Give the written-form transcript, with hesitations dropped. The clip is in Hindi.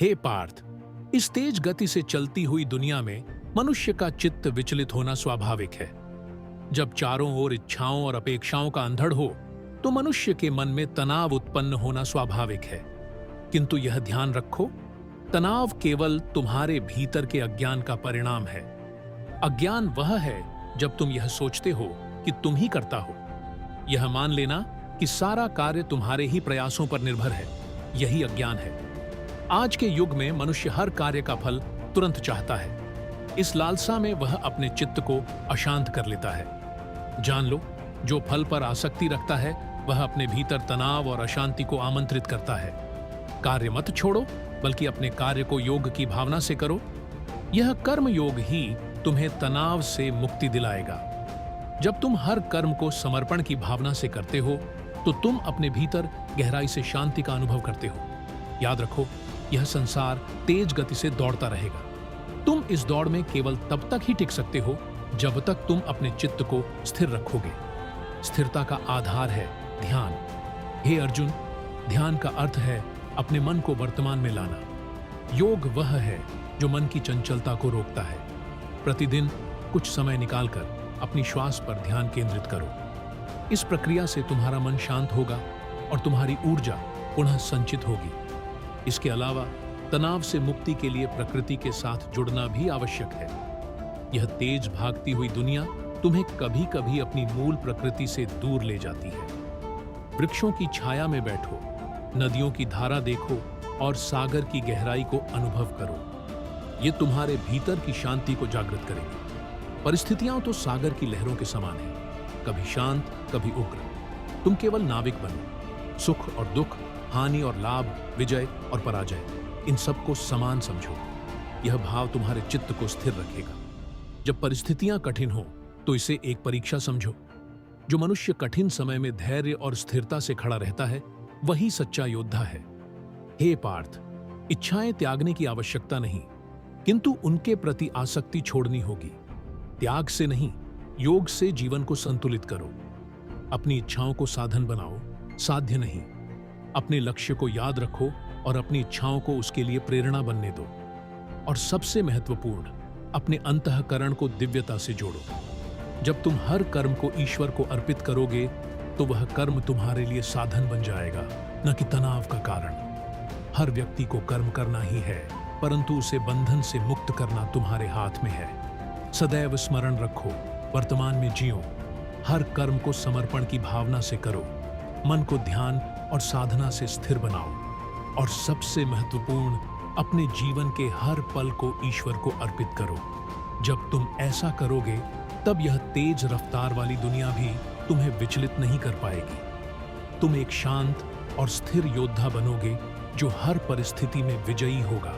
हे पार्थ, इस तेज गति से चलती हुई दुनिया में मनुष्य का चित्त विचलित होना स्वाभाविक है। जब चारों ओर इच्छाओं और अपेक्षाओं का अंधड़ हो तो मनुष्य के मन में तनाव उत्पन्न होना स्वाभाविक है। किंतु यह ध्यान रखो, तनाव केवल तुम्हारे भीतर के अज्ञान का परिणाम है। अज्ञान वह है जब तुम यह सोचते हो कि तुम ही करता हो। यह मान लेना कि सारा कार्य तुम्हारे ही प्रयासों पर निर्भर है, यही अज्ञान है। आज के युग में मनुष्य हर कार्य का फल तुरंत चाहता है। इस लालसा में वह अपने चित्त को अशांत कर लेता है। जान लो, जो फल पर आसक्ति रखता है वह अपने भीतर तनाव और अशांति को आमंत्रित करता है। कार्य मत छोड़ो, बल्कि अपने कार्य को योग की भावना से करो। यह कर्म योग ही तुम्हें तनाव से मुक्ति दिलाएगा। जब तुम हर कर्म को समर्पण की भावना से करते हो तो तुम अपने भीतर गहराई से शांति का अनुभव करते हो। याद रखो, यह संसार तेज गति से दौड़ता रहेगा। तुम इस दौड़ में केवल तब तक ही टिक सकते हो जब तक तुम अपने चित्त को स्थिर रखोगे। स्थिरता का आधार है ध्यान। हे अर्जुन, ध्यान का अर्थ है अपने मन को वर्तमान में लाना। योग वह है जो मन की चंचलता को रोकता है। प्रतिदिन कुछ समय निकालकर अपनी श्वास पर ध्यान केंद्रित करो। इस प्रक्रिया से तुम्हारा मन शांत होगा और तुम्हारी ऊर्जा पुनः संचित होगी। इसके अलावा तनाव से मुक्ति के लिए प्रकृति के साथ जुड़ना भी आवश्यक है। यह तेज भागती हुई दुनिया तुम्हें कभी कभी अपनी मूल प्रकृति से दूर ले जाती है। वृक्षों की छाया में बैठो, नदियों की धारा देखो और सागर की गहराई को अनुभव करो। ये तुम्हारे भीतर की शांति को जागृत करेगी। परिस्थितियां तो सागर की लहरों के समान हैं, कभी शांत कभी उग्र। तुम केवल नाविक बनो। सुख और दुख, हानि और लाभ, विजय और पराजय, इन सबको समान समझो। यह भाव तुम्हारे चित्त को स्थिर रखेगा। जब परिस्थितियां कठिन हो तो इसे एक परीक्षा समझो। जो मनुष्य कठिन समय में धैर्य और स्थिरता से खड़ा रहता है वही सच्चा योद्धा है। हे पार्थ, इच्छाएं त्यागने की आवश्यकता नहीं, किंतु उनके प्रति आसक्ति छोड़नी होगी। त्याग से नहीं, योग से जीवन को संतुलित करो। अपनी इच्छाओं को साधन बनाओ, साध्य नहीं। अपने लक्ष्य को याद रखो और अपनी इच्छाओं को उसके लिए प्रेरणा बनने दो। और सबसे महत्वपूर्ण, अपने अंतःकरण को दिव्यता से जोड़ो। जब तुम हर कर्म को ईश्वर को अर्पित करोगे तो वह कर्म तुम्हारे लिए साधन बन जाएगा, न कि तनाव का कारण। हर व्यक्ति को कर्म करना ही है, परंतु उसे बंधन से मुक्त करना तुम्हारे हाथ में है। सदैव स्मरण रखो, वर्तमान में जियो। हर कर्म को समर्पण की भावना से करो। मन को ध्यान और साधना से स्थिर बनाओ। और सबसे महत्वपूर्ण, अपने जीवन के हर पल को ईश्वर को अर्पित करो। जब तुम ऐसा करोगे तब यह तेज रफ्तार वाली दुनिया भी तुम्हें विचलित नहीं कर पाएगी। तुम एक शांत और स्थिर योद्धा बनोगे जो हर परिस्थिति में विजयी होगा।